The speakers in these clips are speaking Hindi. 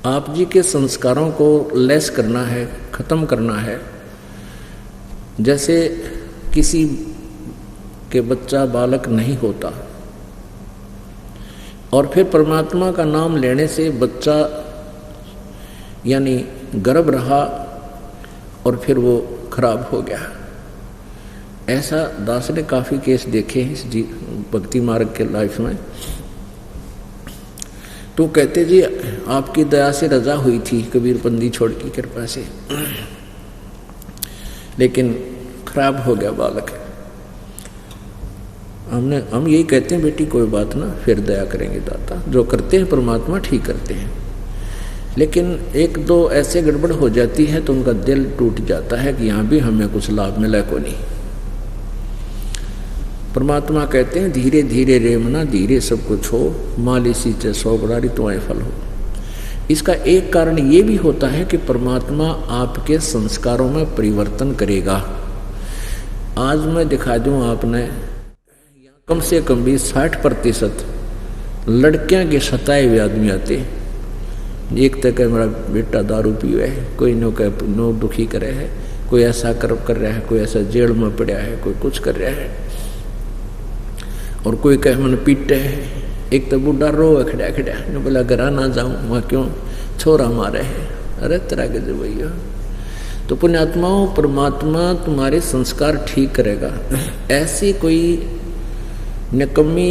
आप जी के संस्कारों को लेस करना है, खत्म करना है। जैसे किसी के बच्चा बालक नहीं होता और फिर परमात्मा का नाम लेने से बच्चा यानी गर्भ रहा और फिर वो खराब हो गया। ऐसा दास ने काफ़ी केस देखे हैं इस भक्ति मार्ग के लाइफ में। तो कहते जी आपकी दया से रजा हुई थी कबीर बंदी छोड़ की कृपा से, लेकिन खराब हो गया बालक। हम यही कहते हैं बेटी कोई बात ना, फिर दया करेंगे दाता। जो करते हैं परमात्मा ठीक करते हैं, लेकिन एक दो ऐसे गड़बड़ हो जाती है तो उनका दिल टूट जाता है कि यहाँ भी हमें कुछ लाभ मिला को नहीं। परमात्मा कहते हैं धीरे धीरे रेमना धीरे सब कुछ हो, माली सींचे सौ बड़ारी तुम्हारे फल हो। इसका एक कारण ये भी होता है कि परमात्मा आपके संस्कारों में परिवर्तन करेगा। आज मैं दिखा दूं आपने कम से कम भी 60% लड़कियां के सताए हुए आदमी आते। एक तक मेरा बेटा दारू पीवे है, कोई नो दुखी करे है, कोई ऐसा कर रहा है, कोई ऐसा जेल में पड़ा है, कोई कुछ कर रहा है, और कोई कहे मन पीटे है। एक तो बुढ़ा रो खड़ा खड़ा ने बोला घर ना जाऊं, वहाँ क्यों छोरा मारे है। अरे तरह के जो भैया, तो पुण्यात्माओं परमात्मा तुम्हारे संस्कार ठीक करेगा। ऐसी कोई निकम्मी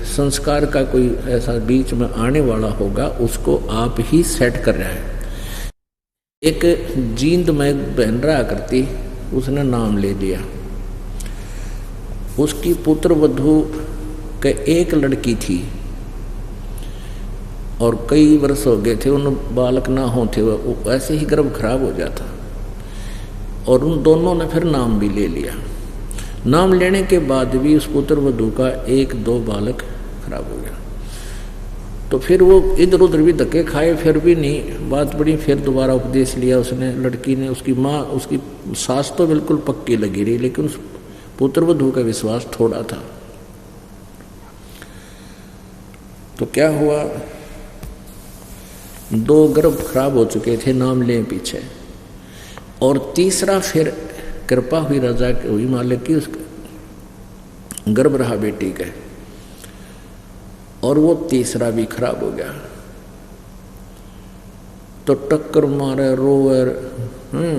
संस्कार का कोई ऐसा बीच में आने वाला होगा, उसको आप ही सेट कर रहे हैं। एक जींद में बहन रहा करती, उसने नाम ले लिया। उसकी पुत्र वधू के एक लड़की थी और कई वर्ष हो गए थे उन बालक ना होते, वो ऐसे ही गर्भ खराब हो जाता, और उन दोनों ने फिर नाम भी ले लिया। नाम लेने के बाद भी उस पुत्र वधू का एक दो बालक खराब हो गया। तो फिर वो इधर उधर भी धक्के खाए, फिर भी नहीं बात बड़ी। फिर दोबारा उपदेश लिया उसने, लड़की ने। उसकी माँ, उसकी सास तो बिल्कुल पक्की लगी रही, लेकिन उस पुत्र वधू का विश्वास थोड़ा था। तो क्या हुआ, दो गर्भ खराब हो चुके थे नाम ले पीछे, और तीसरा फिर कृपा हुई राजा हुई मालिक की, उसका गर्भ रहा बेटी का, और वो तीसरा भी खराब हो गया। तो टक्कर मारे, रोए,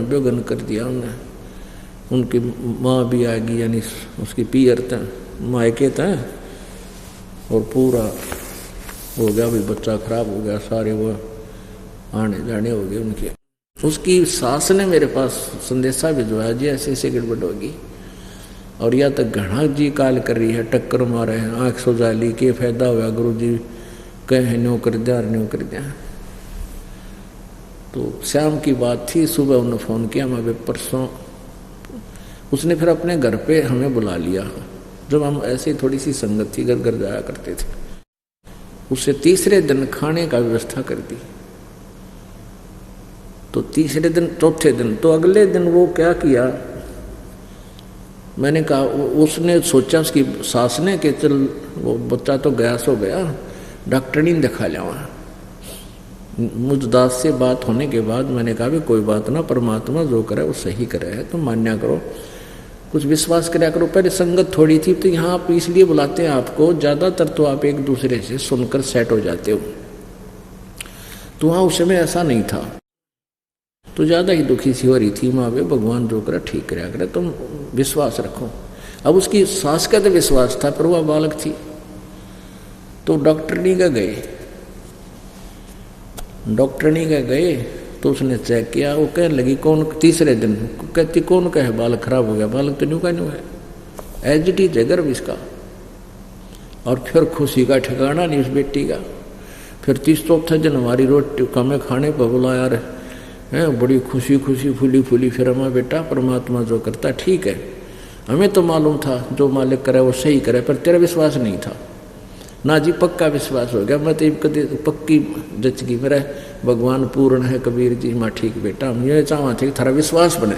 बेगन कर दिया उन्हें। उनकी माँ भी आ गई, यानी उसकी पियर था, मायके था, और पूरा हो गया भाई, बच्चा खराब हो गया। सारे वो आने जाने हो गए उनके। उसकी सास ने मेरे पास संदेशा भिजवाया, जी ऐसे ऐसे गड़बड़ होगी, और या तक घना जी काल कर रही है, टक्कर मारे हैं, आँख सुझा ली, के फायदा हुआ गुरु जी कहे न्यो कर दिया, न्यो कर दिया। तो शाम की बात थी, सुबह उन्होंने फ़ोन किया, मैं परसों। उसने फिर अपने घर पे हमें बुला लिया, जब हम ऐसी थोड़ी सी संगत थी, घर घर जाया करते थे। उससे तीसरे दिन खाने का व्यवस्था कर दी। तो तीसरे दिन, चौथे दिन, तो अगले दिन वो क्या किया, मैंने कहा, उसने सोचा उसकी सास ने कि चल वो बच्चा तो गया सो गया, डॉक्टर नहीं दिखा लिया। मुझ दास से बात होने के बाद मैंने कहा भी कोई बात ना, परमात्मा जो करे वो सही करे है, तुम मान्या करो, कुछ विश्वास कराया करो। पहले संगत थोड़ी थी, तो यहाँ आप इसलिए बुलाते हैं आपको, ज़्यादातर तो आप एक दूसरे से सुनकर सेट हो जाते हो। तो वहाँ उस समय ऐसा नहीं था, तो ज़्यादा ही दुखी सी हो रही थी। माँ वे भगवान जो करे ठीक कराया करे, तुम विश्वास रखो। अब उसकी सास का तो विश्वास था, पर वह बालक थी। तो डॉक्टरनी का गए, डॉक्टरनी का गए, तो उसने चेक किया। वो कहने लगी कौन, तीसरे दिन कहती कौन का है बालक खराब हो गया, बालक तो न्यू का न्यू है, एज इट इज है गर्भ इसका। और फिर खुशी का ठिकाना नहीं उस बेटी का। फिर 30 जनवरी रोटी कमे खाने पर बुलाया, यार है बड़ी खुशी खुशी फूली फूली। फिर हमारा बेटा परमात्मा जो करता ठीक है, हमें तो मालूम था जो मालिक करे वो सही करे, पर तेरा विश्वास नहीं था ना जी, पक्का विश्वास हो गया। मैं तो कभी पक्की जच गई, मेरा भगवान पूर्ण है कबीर जी। माँ ठीक बेटा, हम ये चाहवा थे कि थारा विश्वास बने।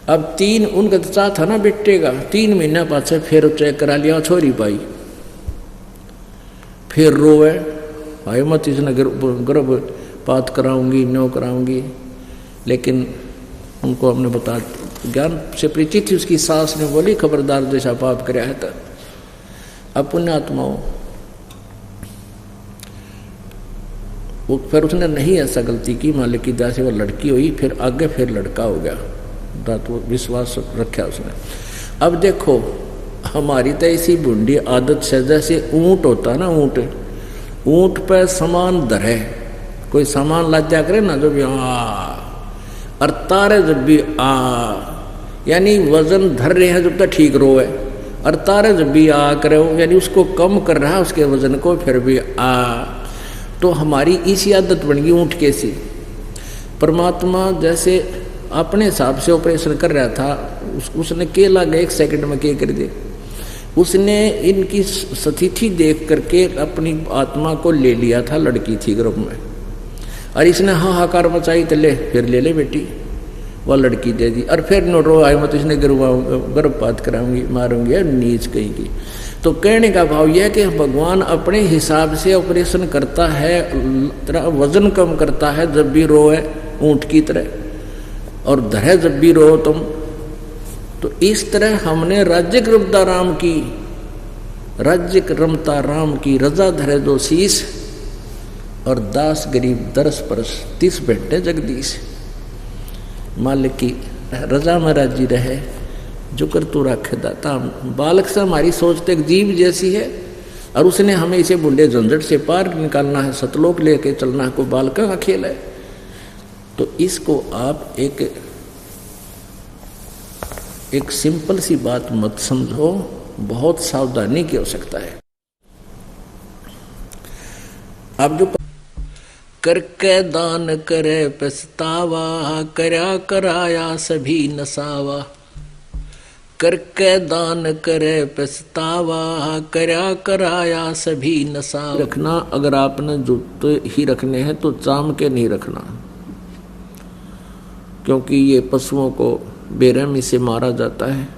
अब 3 उनका तो चाह था ना बेटे का, 3 महीना पाछे फिर चेक करा लिया, छोरी पाई। फिर रोए, भाई मत इसने गर्भ बात कराऊंगी, न्यो कराऊंगी, लेकिन उनको हमने बता, ज्ञान से परिचित थी। उसकी सास ने बोली खबरदार जैसा पाप कराया है। तो अब पुण्यात्माओं, वो फिर उसने नहीं ऐसा गलती की, मालिक की दया से वो लड़की हुई, फिर आगे फिर लड़का हो गया। तो विश्वास रखा उसने। अब देखो हमारी तो ऐसी बूढ़ी आदत से, जैसे ऊंट होता ना, ऊंट पे सामान धरे, कोई सामान लाद्या करे ना, जो भी और तारे जब भी यानी वजन धर रहे हैं जब तक ठीक रो है, और तारे जब भी करे हो, यानी उसको कम कर रहा है उसके वजन को, फिर भी तो हमारी इसी आदत बन गई ऊंट के सी। परमात्मा जैसे अपने हिसाब से ऑपरेशन कर रहा था, उसने के लगा 1 सेकंड में के कर दे। उसने इनकी स्थिति देख करके अपनी आत्मा को ले लिया था, लड़की थी गर्भ में, और इसने हाहाकार मचाई, तो ले फिर ले बेटी, वह लड़की दे दी, और फिर नो रो आए मत, इसने गर्भपात कराऊंगी, मारूंगी, नीच कहेंगी। तो कहने का भाव यह है कि भगवान अपने हिसाब से ऑपरेशन करता है, तरह वजन कम करता है जब भी रोए ऊंट की तरह, और धरे जब भी रो तुम। तो इस तरह हमने राज्य रमता राम की रजा धरे दो शीस, और दास गरीब दरस परस 30 भेंटे जगदीश। मालिक की रजा में राजी रहे, जो कर तू रखे दाता। बालक से हमारी सोच तो एक जीव जैसी है, और उसने हमें इसे बूढ़े झंझट से पार निकालना है, सतलोक लेके चलना है, कोई बालका का खेल है। तो इसको आप एक सिंपल सी बात मत समझो, बहुत सावधानी की आवश्यकता है। आप जो करके दान करे पछतावा, करया कराया सभी नसावा। करके दान करे पछतावा, करया कराया सभी नसावा। रखना, अगर आपने जूते ही रखने हैं तो चाम के नहीं रखना, क्योंकि ये पशुओं को बेरहमी से मारा जाता है,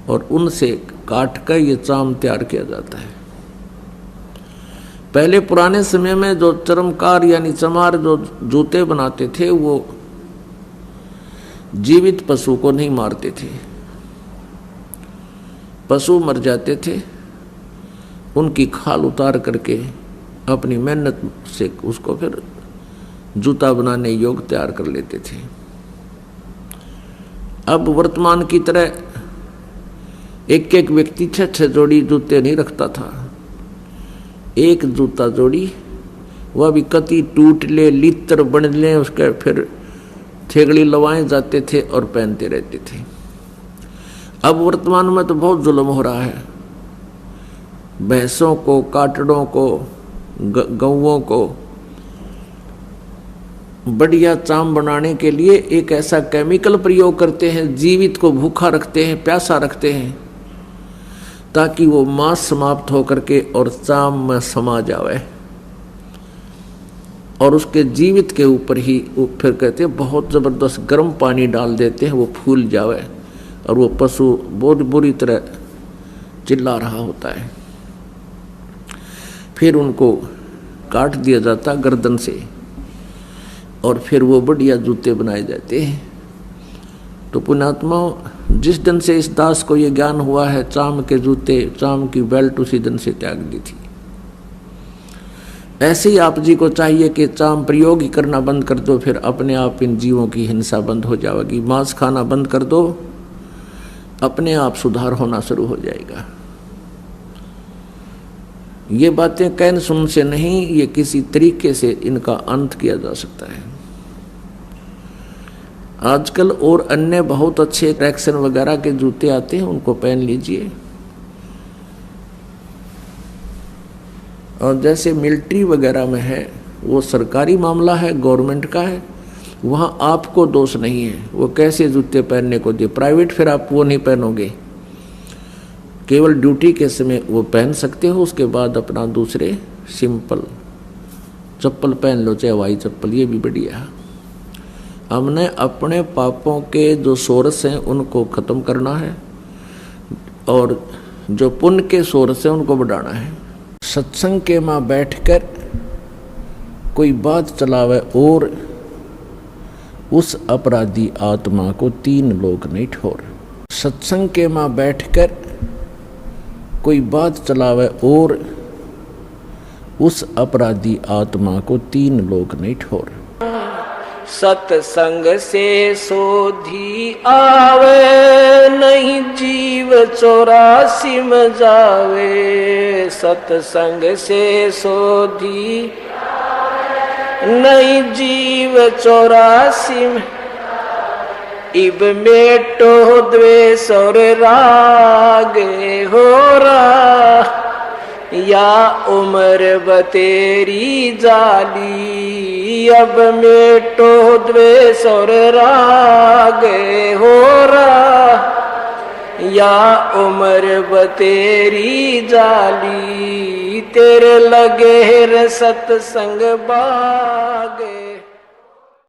और उनसे काट कर ये चाम तैयार किया जाता है। पहले पुराने समय में जो चर्मकार यानी चमार जो जूते बनाते थे, वो जीवित पशु को नहीं मारते थे। पशु मर जाते थे, उनकी खाल उतार करके अपनी मेहनत से उसको फिर जूता बनाने योग्य तैयार कर लेते थे। अब वर्तमान की तरह एक एक व्यक्ति 6-6 जोड़ी जूते नहीं रखता था। एक जूता जोड़ी, वह भी कति टूट ले, लित्र बन ले, उसके फिर थेगड़ी लवाए जाते थे और पहनते रहते थे। अब वर्तमान में तो बहुत जुल्म हो रहा है। भैंसों को, काटड़ों को, गौओं को बढ़िया चाम बनाने के लिए एक ऐसा केमिकल प्रयोग करते हैं, जीवित को भूखा रखते हैं, प्यासा रखते हैं, ताकि वो मांस समाप्त हो करके और चाम में समा जावे, और उसके जीवित के ऊपर ही वो फिर कहते हैं बहुत जबरदस्त गर्म पानी डाल देते हैं, वो फूल जावे, और वो पशु बहुत बुरी तरह चिल्ला रहा होता है। फिर उनको काट दिया जाता गर्दन से, और फिर वो बढ़िया जूते बनाए जाते हैं। तो पुण्यात्मा, जिस दिन से इस दास को ये ज्ञान हुआ है, चाम के जूते, चाम की बेल्ट उसी दिन से त्याग दी थी। ऐसे ही आप जी को चाहिए कि चाम प्रयोग ही करना बंद कर दो, फिर अपने आप इन जीवों की हिंसा बंद हो जाएगी। मांस खाना बंद कर दो, अपने आप सुधार होना शुरू हो जाएगा। ये बातें कहन सुन से नहीं, ये किसी तरीके से इनका अंत किया जा सकता है। आजकल और अन्य बहुत अच्छे ट्रैक्शन वगैरह के जूते आते हैं, उनको पहन लीजिए। और जैसे मिलिट्री वगैरह में है, वो सरकारी मामला है, गवर्नमेंट का है, वहाँ आपको दोष नहीं है वो कैसे जूते पहनने को दे। प्राइवेट फिर आप वो नहीं पहनोगे, केवल ड्यूटी के समय वो पहन सकते हो, उसके बाद अपना दूसरे सिंपल चप्पल पहन लो, चाहे हवाई चप्पल, ये भी बढ़िया है। हमने अपने पापों के जो सोर्स हैं उनको ख़त्म करना है, और जो पुण्य के सोर्स हैं उनको बढ़ाना है। सत्संग के मां बैठकर कोई बात चलावे और उस अपराधी आत्मा को 3 लोक नहीं ठोर। सत्संग के मां बैठकर कोई बात चलावे और उस अपराधी आत्मा को 3 लोक नहीं ठोर। सत्संग से सोधी आवे, नहीं जीव 84 में जावे। सत्संग से सोधी नहीं जीव 84 में, इब मेटो द्वेष और राग हो रहा, या उम्र बतेरी जाली। अब मेटो द्वेष और राग हो रहा, या उम्र बतेरी जाली। तेरे लगे रे सत्संग बागे।